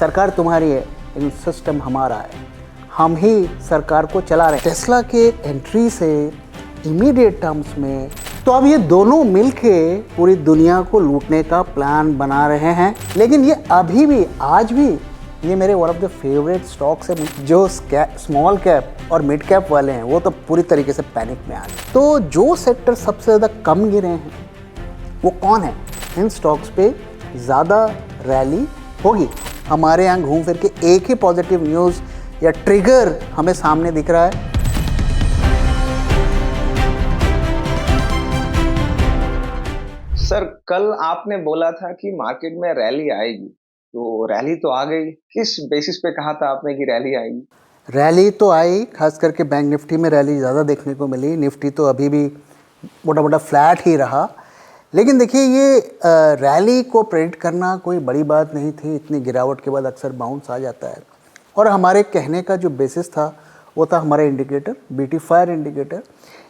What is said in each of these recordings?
सरकार तुम्हारी है लेकिन सिस्टम हमारा है, हम ही सरकार को चला रहे हैं। टेस्ला के एंट्री से इमीडिएट टर्म्स में तो अब ये दोनों मिलके पूरी दुनिया को लूटने का प्लान बना रहे हैं। लेकिन ये अभी भी आज भी ये मेरे one of the favourite stocks है। जो स्मॉल कैप और मिड कैप वाले हैं वो तो पूरी तरीके से पैनिक में आ गए। तो जो सेक्टर सबसे ज़्यादा कम गिरे हैं वो कौन है? इन स्टॉक्स पे ज़्यादा रैली होगी। हमारे यहाँ घूम फिर के एक ही पॉजिटिव न्यूज़ या ट्रिगर हमें सामने दिख रहा है। सर, कल आपने बोला था कि मार्केट में रैली आएगी, तो रैली तो आ गई। किस बेसिस पे कहा था आपने कि रैली आएगी? रैली तो आई, खास करके बैंक निफ्टी में रैली ज़्यादा देखने को मिली। निफ्टी तो अभी भी मोटा मोटा फ्लैट ही रहा। लेकिन देखिए, ये रैली को प्रेडिक्ट करना कोई बड़ी बात नहीं थी। इतनी गिरावट के बाद अक्सर बाउंस आ जाता है। और हमारे कहने का जो बेसिस था वो था हमारा इंडिकेटर, बीटी फायर इंडिकेटर।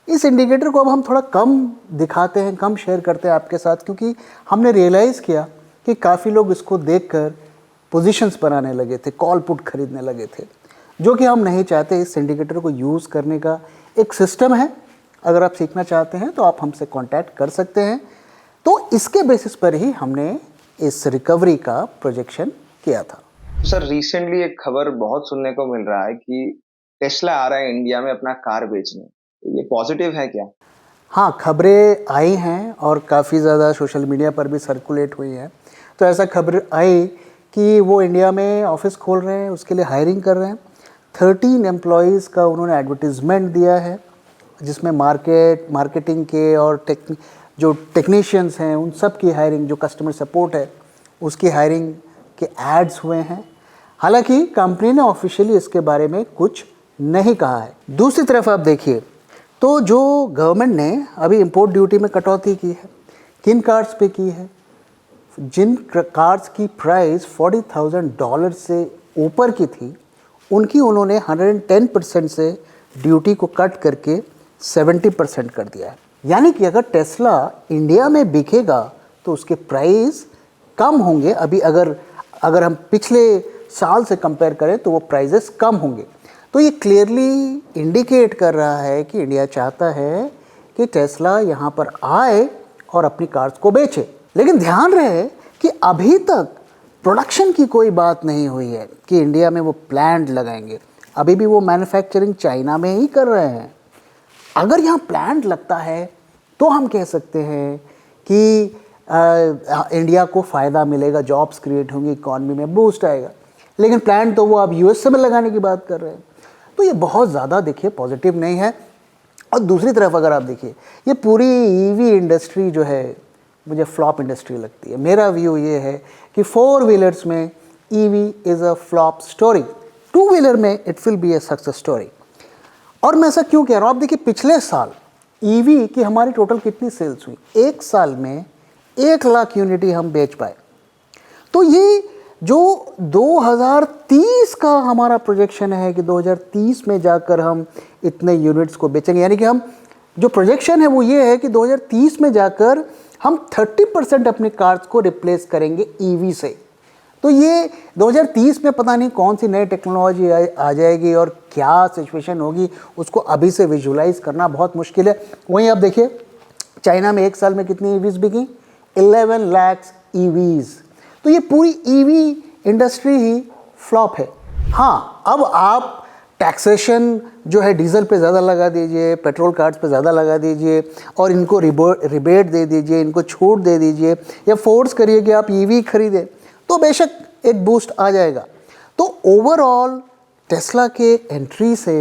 इस इंडिकेटर को अब हम थोड़ा कम दिखाते हैं, कम शेयर करते हैं आपके साथ, क्योंकि हमने रियलाइज़ किया कि काफ़ी लोग इसको देखकर पोजीशंस बनाने लगे थे, कॉल पुट खरीदने लगे थे, जो कि हम नहीं चाहते। इस इंडिकेटर को यूज़ करने का एक सिस्टम है। अगर आप सीखना चाहते हैं तो आप हमसे कांटेक्ट कर सकते हैं। तो इसके बेसिस पर ही हमने इस रिकवरी का प्रोजेक्शन किया था। सर, रिसेंटली एक खबर बहुत सुनने को मिल रहा है कि टेस्ला आ रहा है इंडिया में अपना कार बेचने। ये पॉजिटिव है क्या? हाँ, खबरें आई हैं और काफ़ी ज़्यादा सोशल मीडिया पर भी सर्कुलेट हुई हैं। तो ऐसा खबर आई कि वो इंडिया में ऑफिस खोल रहे हैं, उसके लिए हायरिंग कर रहे हैं। 13 एम्प्लॉयज़ का उन्होंने एडवर्टीज़मेंट दिया है, जिसमें मार्केटिंग के और जो टेक्नीशियंस हैं उन सब की हायरिंग, जो कस्टमर सपोर्ट है उसकी हायरिंग के एड्स हुए हैं। हालांकि कंपनी ने ऑफिशियली इसके बारे में कुछ नहीं कहा है। दूसरी तरफ आप देखिए तो जो गवर्नमेंट ने अभी इंपोर्ट ड्यूटी में कटौती की है, किन कार्स पे की है? जिन कार्स की प्राइस $40,000 से ऊपर की थी उनकी उन्होंने 110% से ड्यूटी को कट करके 70% कर दिया है। यानी कि अगर टेस्ला इंडिया में बिकेगा तो उसके प्राइस कम होंगे। अभी अगर हम पिछले साल से कंपेयर करें तो वो प्राइजेस कम होंगे। तो ये क्लियरली इंडिकेट कर रहा है कि इंडिया चाहता है कि टेस्ला यहाँ पर आए और अपनी कार्स को बेचे। लेकिन ध्यान रहे कि अभी तक प्रोडक्शन की कोई बात नहीं हुई है कि इंडिया में वो प्लांट लगाएंगे। अभी भी वो मैन्युफैक्चरिंग चाइना में ही कर रहे हैं। अगर यहाँ प्लांट लगता है तो हम कह सकते हैं कि इंडिया को फ़ायदा मिलेगा, जॉब्स क्रिएट होंगी, इकॉनमी में बूस्ट आएगा। लेकिन प्लांट तो वो अब यूएसए में लगाने की बात कर रहे हैं। तो ये बहुत ज़्यादा देखिए पॉजिटिव नहीं है। और दूसरी तरफ अगर आप देखिए, ये पूरी ईवी इंडस्ट्री जो है मुझे फ्लॉप इंडस्ट्री लगती है। मेरा व्यू ये है कि 4 व्हीलर्स में EV is a flop story, 2 wheeler में it will be a success story. और मैं ऐसा क्यों कह रहा हूँ? आप देखिए, पिछले साल ईवी की हमारी टोटल कितनी सेल्स हुई? एक साल में 1 लाख यूनिट हम बेच पाए। तो ये जो 2030 का हमारा प्रोजेक्शन है कि 2030 में जाकर हम इतने यूनिट्स को बेचेंगे, यानी कि हम जो प्रोजेक्शन है वो ये है कि 2030 में जाकर हम 30% अपनी कार्स को रिप्लेस करेंगे ईवी से। तो ये 2030 में पता नहीं कौन सी नई टेक्नोलॉजी आ जाएगी और क्या सिचुएशन होगी, उसको अभी से विजुलाइज करना बहुत मुश्किल है। वहीं आप देखिए, चाइना में एक साल में कितनी ईवीज़ बिकी? 11 लाख ईवीज़। तो ये पूरी ईवी इंडस्ट्री ही फ्लॉप है। हाँ, अब आप टैक्सेशन जो है डीजल पे ज़्यादा लगा दीजिए, पेट्रोल कार्ड्स पे ज़्यादा लगा दीजिए और इनको रिबेट दे दीजिए, इनको छूट दे दीजिए या फोर्स करिए कि आप ईवी खरीदें, तो बेशक एक बूस्ट आ जाएगा। तो ओवरऑल टेस्ला के एंट्री से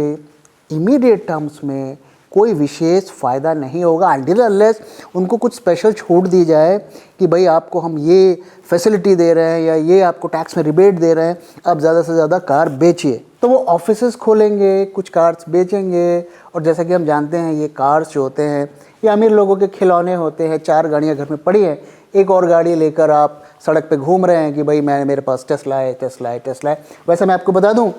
इमीडिएट टर्म्स में कोई विशेष फ़ायदा नहीं होगा अनटिल अनलेस उनको कुछ स्पेशल छूट दी जाए कि भाई आपको हम ये फैसिलिटी दे रहे हैं या ये आपको टैक्स में रिबेट दे रहे हैं, आप ज़्यादा से ज़्यादा कार बेचिए। तो वो ऑफिसेस खोलेंगे, कुछ कार्स बेचेंगे। और जैसा कि हम जानते हैं, ये कार्स जो होते हैं ये अमीर लोगों के खिलौने होते हैं। 4 गाड़ियाँ घर में पड़ी हैं, एक और गाड़ी लेकर आप सड़क पे घूम रहे हैं कि भाई मेरे पास टेस्ला है। वैसे मैं आपको बता दूं,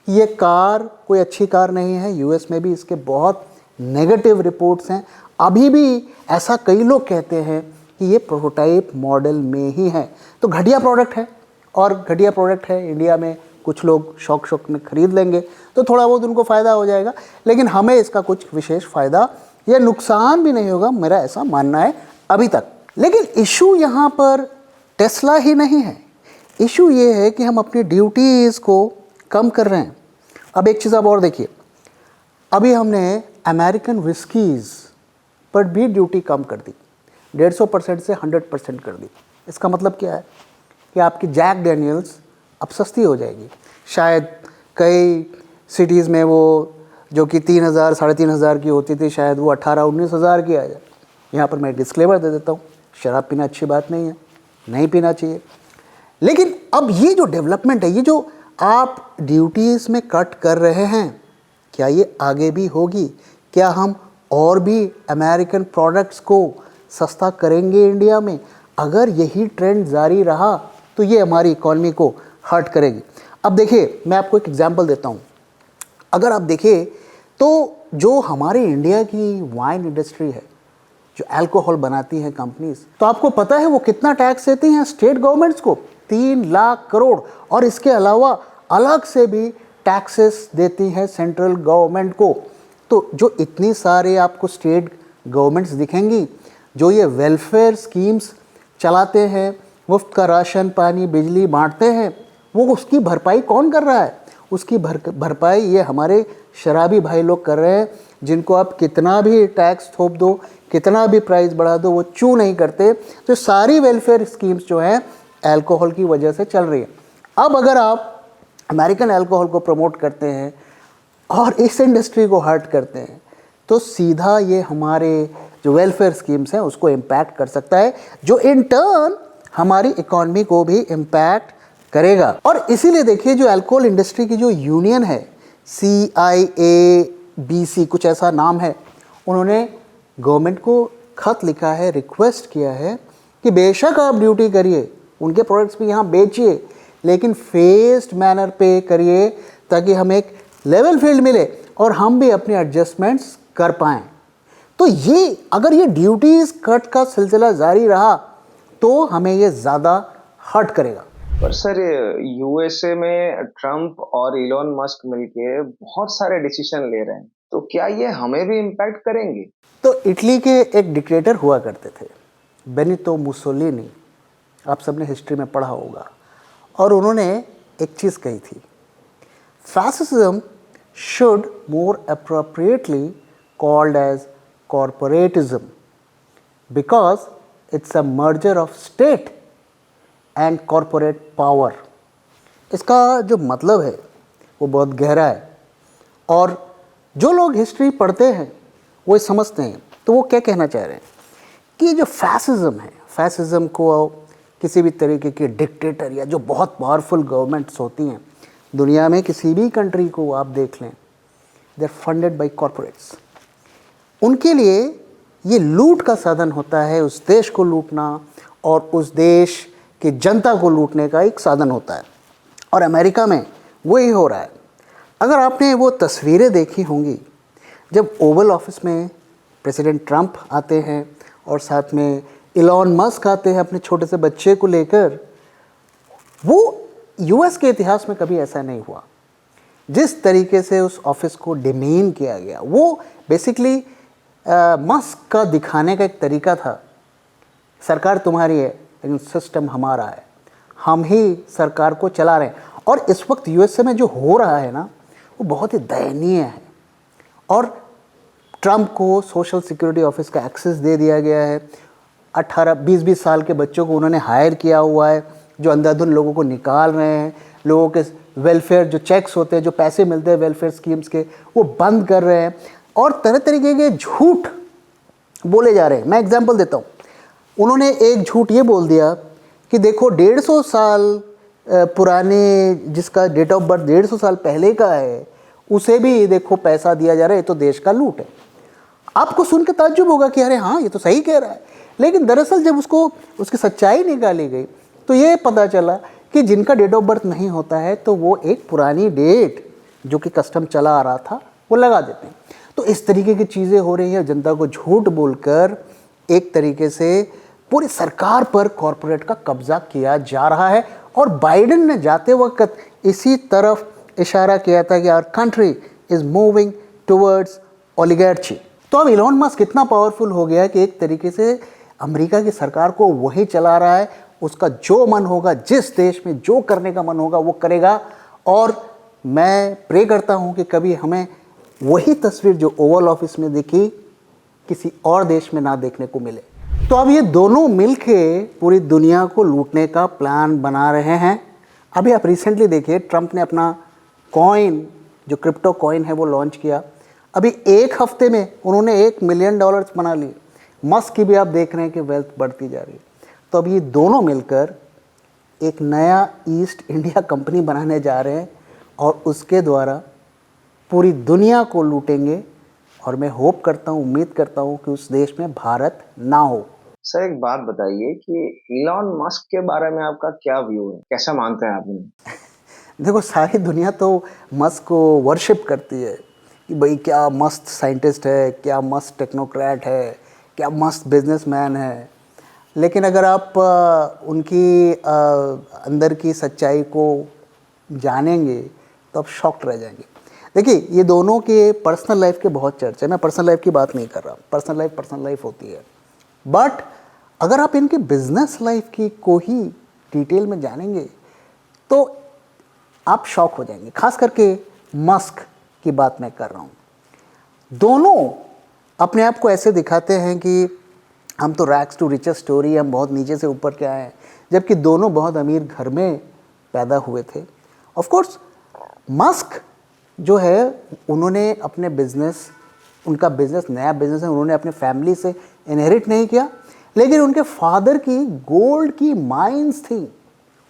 ये कार कोई अच्छी कार नहीं है। यूएस में भी इसके बहुत नेगेटिव रिपोर्ट्स हैं। अभी भी ऐसा कई लोग कहते हैं कि ये प्रोटोटाइप मॉडल में ही है। तो घटिया प्रोडक्ट है और घटिया प्रोडक्ट है, इंडिया में कुछ लोग शौक में खरीद लेंगे तो थोड़ा बहुत उनको फ़ायदा हो जाएगा, लेकिन हमें इसका कुछ विशेष फ़ायदा या नुकसान भी नहीं होगा, मेरा ऐसा मानना है अभी तक। लेकिन इशू यहाँ पर टेस्ला ही नहीं है, इशू ये है कि हम अपनी ड्यूटीज़ को कम कर रहे हैं। अब एक चीज़ आप और देखिए, अभी हमने अमेरिकन विस्कीज़ पर भी ड्यूटी कम कर दी, 150% से 100% कर दी। इसका मतलब क्या है कि आपकी जैक डैनियल्स अब सस्ती हो जाएगी। शायद कई सिटीज़ में वो जो कि 3,000 3,500 की होती थी, शायद वो 18-19,000 की आ जाए। यहाँ पर मैं डिस्क्लेमर दे देता हूँ, शराब पीना अच्छी बात नहीं है, नहीं पीना चाहिए। लेकिन अब ये जो डेवलपमेंट है, ये जो आप ड्यूटीज़ में कट कर रहे हैं, क्या ये आगे भी होगी? क्या हम और भी अमेरिकन प्रोडक्ट्स को सस्ता करेंगे इंडिया में? अगर यही ट्रेंड जारी रहा तो ये हमारी इकॉनमी को हर्ट करेगी। अब देखिए, मैं आपको एक एग्जांपल देता हूँ। अगर आप देखिए तो जो हमारे इंडिया की वाइन इंडस्ट्री है, जो अल्कोहल बनाती हैं कंपनीज, तो आपको पता है वो कितना टैक्स देती हैं स्टेट गवर्नमेंट्स को? 3 लाख करोड़। और इसके अलावा अलग से भी टैक्सेस देती हैं सेंट्रल गवर्नमेंट को। तो जो इतनी सारे आपको स्टेट गवर्नमेंट्स दिखेंगी जो ये वेलफेयर स्कीम्स चलाते हैं, मुफ्त का राशन पानी बिजली बांटते हैं, वो उसकी भरपाई कौन कर रहा है? उसकी भरपाई ये हमारे शराबी भाई लोग कर रहे हैं, जिनको आप कितना भी टैक्स थोप दो, कितना भी प्राइस बढ़ा दो, वो चू नहीं करते। तो सारी वेलफेयर स्कीम्स जो हैं अल्कोहल की वजह से चल रही है। अब अगर आप अमेरिकन अल्कोहल को प्रमोट करते हैं और इस इंडस्ट्री को हर्ट करते हैं, तो सीधा ये हमारे जो वेलफेयर स्कीम्स हैं उसको इम्पैक्ट कर सकता है, जो इन टर्न हमारी इकॉनमी को भी इम्पैक्ट करेगा। और इसीलिए देखिए, जो अल्कोहल इंडस्ट्री की जो यूनियन है, CIABC कुछ ऐसा नाम है, उन्होंने गवर्नमेंट को खत लिखा है, रिक्वेस्ट किया है कि बेशक आप ड्यूटी करिए, उनके प्रोडक्ट्स भी यहाँ बेचिए, लेकिन फेस्ड मैनर पे करिए, ताकि हमें एक लेवल फील्ड मिले और हम भी अपने एडजस्टमेंट्स कर पाएँ। तो ये अगर ये ड्यूटीज़ कट का सिलसिला जारी रहा तो हमें ये ज़्यादा हर्ट करेगा। पर सर, यूएसए में ट्रम्प और इलॉन मस्क मिलके बहुत सारे डिसीजन ले रहे हैं, तो क्या ये हमें भी इम्पैक्ट करेंगे? तो इटली के एक डिक्टेटर हुआ करते थे, बेनितो मुसोलिनी, आप सबने हिस्ट्री में पढ़ा होगा, और उन्होंने एक चीज़ कही थी, fascism should more appropriately called as corporatism because it's a merger of state and corporate power. इसका जो मतलब है वो बहुत गहरा है, और जो लोग हिस्ट्री पढ़ते हैं वो समझते हैं। तो वो क्या कहना चाह रहे हैं कि जो फैसिज्म है, फैसिज्म को किसी भी तरीके के डिक्टेटर या जो बहुत पावरफुल गवर्नमेंट्स होती हैं दुनिया में, किसी भी कंट्री को आप देख लें, they are funded by corporates. उनके लिए ये लूट का साधन होता है, उस देश को लूटना और उस देश की जनता को लूटने का एक साधन होता है। और अमेरिका में वही हो रहा है। अगर आपने वो तस्वीरें देखी होंगी जब ओवल ऑफिस में प्रेसिडेंट ट्रंप आते हैं और साथ में इलॉन मस्क आते हैं अपने छोटे से बच्चे को लेकर, वो यूएस के इतिहास में कभी ऐसा नहीं हुआ। जिस तरीके से उस ऑफिस को डिमीन किया गया, वो बेसिकली मस्क का दिखाने का एक तरीका था, सरकार तुम्हारी है लेकिन सिस्टम हमारा है, हम ही सरकार को चला रहे हैं। और इस वक्त यूएसए में जो हो रहा है ना, वो बहुत ही दयनीय है। और ट्रंप को सोशल सिक्योरिटी ऑफिस का एक्सेस दे दिया गया है। 18-20 साल के बच्चों को उन्होंने हायर किया हुआ है, जो अंधाधुन लोगों को निकाल रहे हैं, लोगों के वेलफेयर जो चेक्स होते हैं, जो पैसे मिलते हैं वेलफेयर स्कीम्स के, वो बंद कर रहे हैं और तरह तरीके के झूठ बोले जा रहे हैं। मैं एग्जांपल देता हूँ। उन्होंने एक झूठ ये बोल दिया कि देखो 150 साल पुराने, जिसका डेट ऑफ बर्थ 150 साल पहले का है, उसे भी देखो पैसा दिया जा रहा है, ये तो देश का लूट है। आपको सुन के ताज्जुब होगा कि अरे हाँ, ये तो सही कह रहा है। लेकिन दरअसल जब उसकी सच्चाई निकाली गई तो ये पता चला कि जिनका डेट ऑफ बर्थ नहीं होता है तो वो एक पुरानी डेट जो कि कस्टम चला आ रहा था वो लगा देते हैं। तो इस तरीके की चीज़ें हो रही हैं। जनता को झूठ बोलकर एक तरीके से पूरी सरकार पर कॉरपोरेट का कब्जा किया जा रहा है और बाइडेन ने जाते वक्त इसी तरफ इशारा किया था कि our country is moving towards oligarchy. तो अब इलॉन मस्क इतना पावरफुल हो गया कि एक तरीके से अमेरिका की सरकार को वही चला रहा है, उसका जो मन होगा, जिस देश में जो करने का मन होगा वो करेगा। और मैं प्रे करता हूँ कि कभी हमें वही तस्वीर जो ओवल ऑफिस में दिखी किसी और देश में ना देखने को मिले। तो अब ये दोनों मिलके पूरी दुनिया को लूटने का प्लान बना रहे हैं। अभी आप रिसेंटली देखिए, ट्रंप ने अपना कॉइन, जो क्रिप्टो कॉइन है, वो लॉन्च किया। अभी एक हफ्ते में उन्होंने $1 मिलियन बना लिए। मस्क की भी आप देख रहे हैं कि वेल्थ बढ़ती जा रही है। तो अब ये दोनों मिलकर एक नया ईस्ट इंडिया कंपनी बनाने जा रहे हैं और उसके द्वारा पूरी दुनिया को लूटेंगे। और मैं होप करता हूँ, उम्मीद करता हूँ कि उस देश में भारत ना हो। सर एक बात बताइए कि इलॉन मस्क के बारे में आपका क्या व्यू है, कैसा मानते हैं आप उन्हें? देखो, सारी दुनिया तो मस्क को वर्शिप करती है कि भाई क्या मस्त साइंटिस्ट है, क्या मस्त टेक्नोक्रेट है, क्या मस्त बिजनेसमैन है। लेकिन अगर आप उनकी अंदर की सच्चाई को जानेंगे तो आप शॉक्ड रह जाएंगे। देखिए, ये दोनों के पर्सनल लाइफ के बहुत चर्चे, मैं पर्सनल लाइफ की बात नहीं कर रहा, पर्सनल लाइफ होती है। बट अगर आप इनके बिजनेस लाइफ की को ही डिटेल में जानेंगे तो आप शॉक हो जाएंगे। खास करके मस्क की बात मैं कर रहा हूँ। दोनों अपने आप को ऐसे दिखाते हैं कि हम तो रैग्स टू रिचेस स्टोरी, हम बहुत नीचे से ऊपर के आए हैं, जबकि दोनों बहुत अमीर घर में पैदा हुए थे। ऑफ कोर्स मस्क जो है, उन्होंने अपने बिजनेस, उनका बिजनेस नया बिजनेस है, उन्होंने अपने फैमिली से इनहेरिट नहीं किया, लेकिन उनके फादर की गोल्ड की माइंस थी,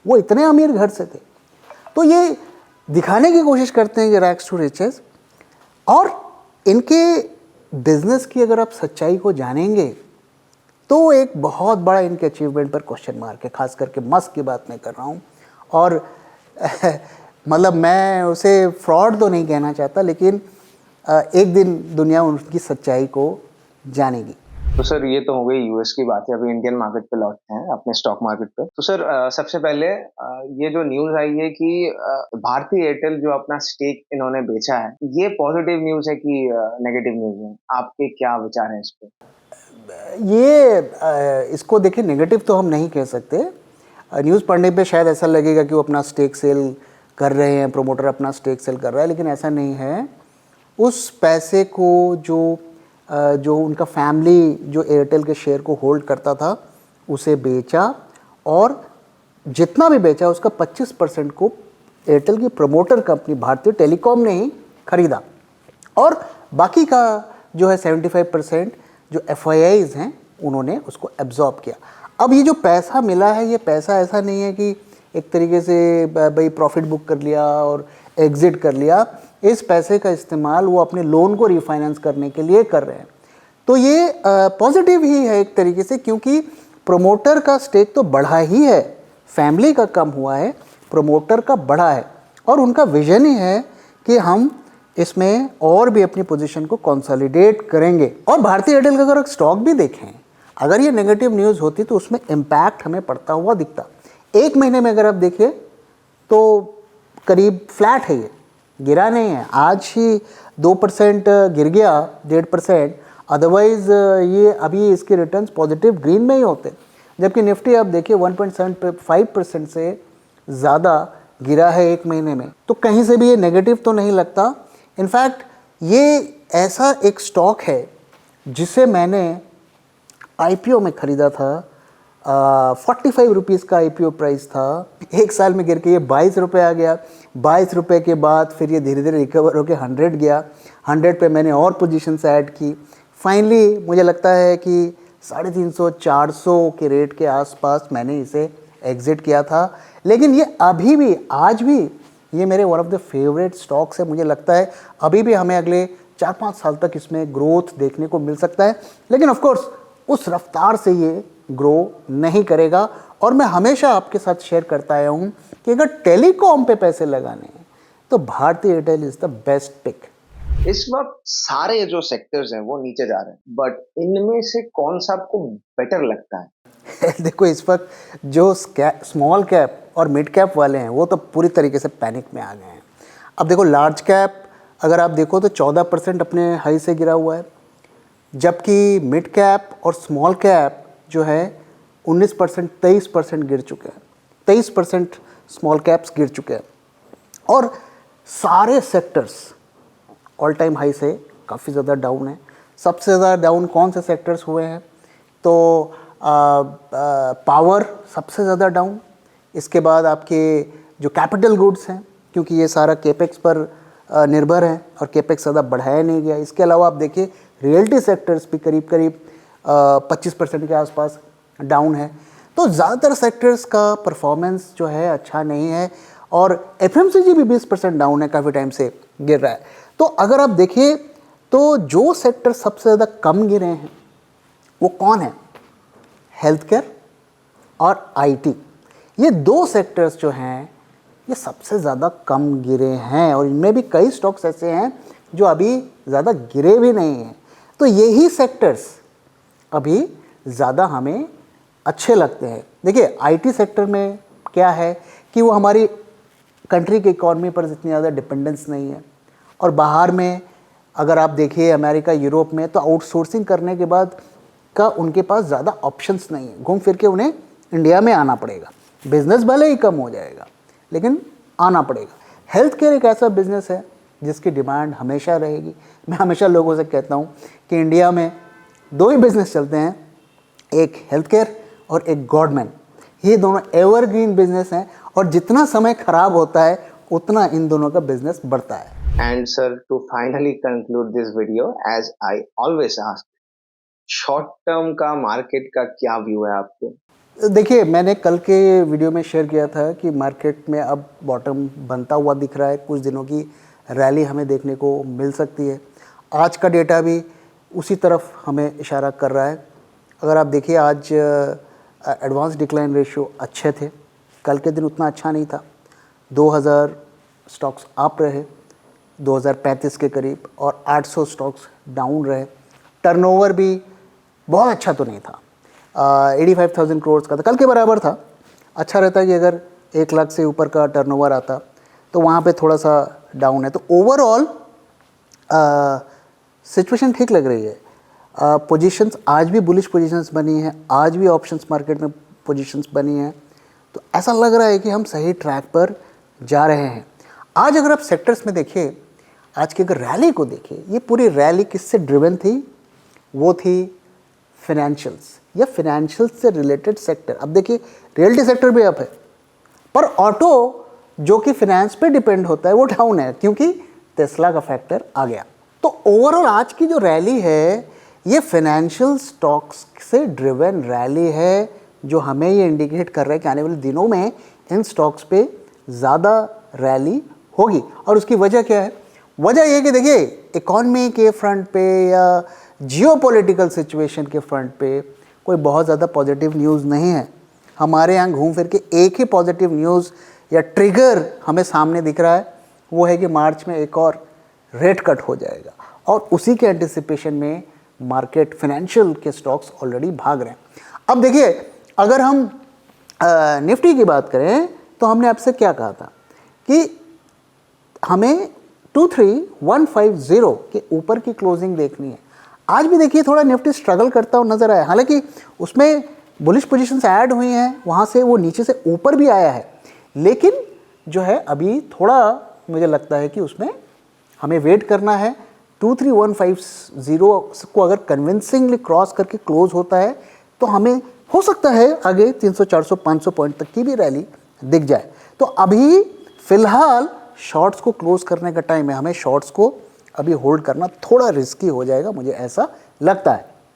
वो इतने अमीर घर से थे। तो ये दिखाने की कोशिश करते हैं कि रैग्स टू रिचेस। और इनके बिजनेस की अगर आप सच्चाई को जानेंगे तो एक बहुत बड़ा इनके अचीवमेंट पर क्वेश्चन मार्क है। खास करके मस्क की बात मैं कर रहा हूँ। और मतलब मैं उसे फ्रॉड तो नहीं कहना चाहता, लेकिन एक दिन दुनिया उनकी सच्चाई को जानेगी। तो सर ये तो हो गई यूएस की बात है, अभी इंडियन मार्केट पे लौटते हैं, अपने स्टॉक मार्केट पे। तो सर सबसे पहले ये जो न्यूज आई है कि भारती एयरटेल जो अपना स्टेक इन्होंने बेचा है, ये पॉजिटिव न्यूज है कि नेगेटिव न्यूज है? आपके क्या विचार हैं इस पे? ये इसको देखिए, नेगेटिव तो हम नहीं कह सकते। न्यूज़ पढ़ने पे शायद ऐसा लगेगा कि वो अपना स्टेक सेल कर रहे हैं, प्रोमोटर अपना स्टेक सेल कर रहा है, लेकिन ऐसा नहीं है। उस पैसे को जो उनका फैमिली जो एयरटेल के शेयर को होल्ड करता था उसे बेचा, और जितना भी बेचा उसका 25% को एयरटेल की प्रमोटर कंपनी भारतीय टेलीकॉम ने ही खरीदा, और बाकी का जो है 75% जो FIIs हैं उन्होंने उसको एब्जॉर्ब किया। अब ये जो पैसा मिला है, ये पैसा ऐसा नहीं है कि एक तरीके से भाई प्रॉफिट बुक कर लिया और एग्जिट कर लिया। इस पैसे का इस्तेमाल वो अपने लोन को रिफाइनेंस करने के लिए कर रहे हैं। तो ये पॉजिटिव ही है एक तरीके से, क्योंकि प्रोमोटर का स्टेक तो बढ़ा ही है, फैमिली का कम हुआ है, प्रोमोटर का बढ़ा है। और उनका विजन ही है कि हम इसमें और भी अपनी पोजीशन को कंसोलिडेट करेंगे। और भारतीय एयरटेल का अगर स्टॉक भी देखें, अगर ये नेगेटिव न्यूज़ होती तो उसमें इम्पैक्ट हमें पड़ता हुआ दिखता। एक महीने में अगर आप देखें तो करीब फ्लैट है, ये गिरा नहीं है। आज ही 2% गिर गया, 1.5%। अदरवाइज ये अभी इसके रिटर्न्स पॉजिटिव ग्रीन में ही होते। जबकि निफ्टी आप देखिए 1.75% से ज़्यादा गिरा है एक महीने में। तो कहीं से भी ये नेगेटिव तो नहीं लगता। इनफैक्ट ये ऐसा एक स्टॉक है जिसे मैंने IPO में ख़रीदा था। 45 रुपीज़ का IPO प्राइस था। एक साल में गिर के ये 22 रुपये आ गया। 22 रुपये के बाद फिर ये धीरे धीरे रिकवर होकर 100 गया। 100 पे मैंने और पोजीशंस ऐड की। फाइनली मुझे लगता है कि 350-400 के रेट के आसपास मैंने इसे एग्ज़िट किया था। लेकिन ये अभी भी, आज भी ये मेरे one of the favourite stocks है। मुझे लगता है अभी भी हमें अगले 4-5 साल तक इसमें ग्रोथ देखने को मिल सकता है। लेकिन ऑफ कोर्स उस रफ्तार से ये ग्रो नहीं करेगा। और मैं हमेशा आपके साथ शेयर करता आया हूँ कि अगर टेलीकॉम पे पैसे लगाने हैं तो Bharti Airtel is the best pick. इस वक्त सारे जो सेक्टर्स हैं वो नीचे जा रहे हैं, बट इनमें से कौन सा आपको बेटर लगता है? देखो इस वक्त जो स्मॉल कैप और मिड कैप वाले हैं वो तो पूरी तरीके से पैनिक में आ गए हैं। अब देखो लार्ज कैप अगर आप देखो तो 14% अपने हाई से गिरा हुआ है, जबकि मिड कैप और स्मॉल कैप जो है 19% 23% गिर चुके हैं। 23% स्मॉल कैप्स गिर चुके हैं और सारे सेक्टर्स ऑल टाइम हाई से काफ़ी ज़्यादा डाउन है। सबसे ज़्यादा डाउन कौन से सेक्टर्स हुए हैं तो पावर सबसे ज़्यादा डाउन, इसके बाद आपके जो कैपिटल गुड्स हैं क्योंकि ये सारा केपेक्स पर निर्भर है और केपेक्स ज़्यादा बढ़ाया नहीं गया। इसके अलावा आप देखिए रियल्टी सेक्टर्स भी करीब करीब 25% के आसपास डाउन है। तो ज़्यादातर सेक्टर्स का परफॉर्मेंस जो है अच्छा नहीं है और एफएमसीजी भी 20% डाउन है, काफ़ी टाइम से गिर रहा है। तो अगर आप देखिए तो जो सेक्टर सबसे ज़्यादा कम गिरे हैं वो कौन है? हेल्थ केयर और आईटी। ये दो सेक्टर्स जो हैं ये सबसे ज़्यादा कम गिरे हैं और इनमें भी कई स्टॉक्स ऐसे हैं जो अभी ज़्यादा गिरे भी नहीं हैं। तो यही सेक्टर्स अभी ज़्यादा हमें अच्छे लगते हैं। देखिए आईटी सेक्टर में क्या है कि वो हमारी कंट्री के इकॉनमी पर इतनी ज़्यादा डिपेंडेंस नहीं है और बाहर में अगर आप देखिए अमेरिका यूरोप में तो आउटसोर्सिंग करने के बाद का उनके पास ज़्यादा ऑप्शंस नहीं है, घूम फिर के उन्हें इंडिया में आना पड़ेगा। बिजनेस भले ही कम हो जाएगा लेकिन आना पड़ेगा। हेल्थ केयर एक ऐसा बिजनेस है जिसकी डिमांड हमेशा रहेगी। मैं हमेशा लोगों से कहता हूँ कि इंडिया में दो ही बिजनेस चलते हैं, एक हेल्थ केयर और एक गवर्नमेंट। ये दोनों एवरग्रीन बिजनेस हैं और जितना समय खराब होता है उतना इन दोनों का बिजनेस बढ़ता है। And sir, to finally conclude this video, as I always ask, short term का मार्केट का क्या व्यू है आपके? देखिए मैंने कल के वीडियो में शेयर किया था कि मार्केट में अब बॉटम बनता हुआ दिख रहा है, कुछ दिनों की रैली हमें देखने को मिल सकती है। आज का डेटा भी उसी तरफ हमें इशारा कर रहा है। अगर आप देखिए आज एडवांस डिक्लाइन रेशियो अच्छे थे, कल के दिन उतना अच्छा नहीं था। 2000 स्टॉक्स अप रहे 2035 के करीब और 800 स्टॉक्स डाउन रहे। टर्नओवर भी बहुत अच्छा तो नहीं था, 85,000 करोड़ का था, कल के बराबर था। अच्छा रहता कि अगर 1 लाख से ऊपर का टर्नओवर आता तो वहाँ पे थोड़ा सा डाउन है। तो ओवरऑल सिचुएशन ठीक लग रही है। पोजीशंस आज भी बुलिश पोजीशंस बनी हैं, आज भी ऑप्शंस मार्केट में पोजीशंस बनी हैं। तो ऐसा लग रहा है कि हम सही ट्रैक पर जा रहे हैं। आज अगर आप सेक्टर्स में देखिए, आज की अगर रैली को देखिए, ये पूरी रैली किससे ड्रिवन थी? वो थी फिनेंशियल्स या फिनेंशियल्स से रिलेटेड सेक्टर। अब देखिए रियल्टी सेक्टर भी अप है पर ऑटो जो कि फाइनेंस पे डिपेंड होता है वो डाउन है क्योंकि टेस्ला का फैक्टर आ गया। तो ओवरऑल आज की जो रैली है ये फाइनेंशियल स्टॉक्स से ड्रिवन रैली है, जो हमें ये इंडिकेट कर रहा है कि आने वाले दिनों में इन स्टॉक्स पे ज़्यादा रैली होगी। और उसकी वजह क्या है? वजह ये कि देखिए इकॉनमी के फ्रंट पे या जियोपॉलिटिकल सिचुएशन के फ्रंट पे कोई बहुत ज़्यादा पॉजिटिव न्यूज़ नहीं है। हमारे यहाँ घूम फिर के एक ही पॉजिटिव न्यूज़ या ट्रिगर हमें सामने दिख रहा है, वो है कि मार्च में एक और रेट कट हो जाएगा और उसी के एंटिसिपेशन में मार्केट फाइनेंशियल के स्टॉक्स ऑलरेडी भाग रहे हैं। अब देखिए अगर हम निफ्टी की बात करें तो हमने आपसे क्या कहा था कि हमें 23,150 के ऊपर की क्लोजिंग देखनी है। आज भी देखिए थोड़ा निफ्टी स्ट्रगल करता हुआ नजर आया, हालांकि उसमें बुलिश पोजीशंस ऐड हुई हैं, वहाँ से वो नीचे से ऊपर भी आया है, लेकिन जो है अभी थोड़ा मुझे लगता है कि उसमें हमें वेट करना है। 23,150 को अगर कन्विंसिंगली क्रॉस करके क्लोज होता है तो हमें हो सकता है आगे 300, 400, 500 पॉइंट तक की भी रैली दिख जाए। तो अभी फिलहाल शॉर्ट्स को क्लोज करने का टाइम है, हमें शॉर्ट्स को अभी होल्ड करना थोड़ा रिस्की हो जाएगा, मुझे ऐसा लगता है।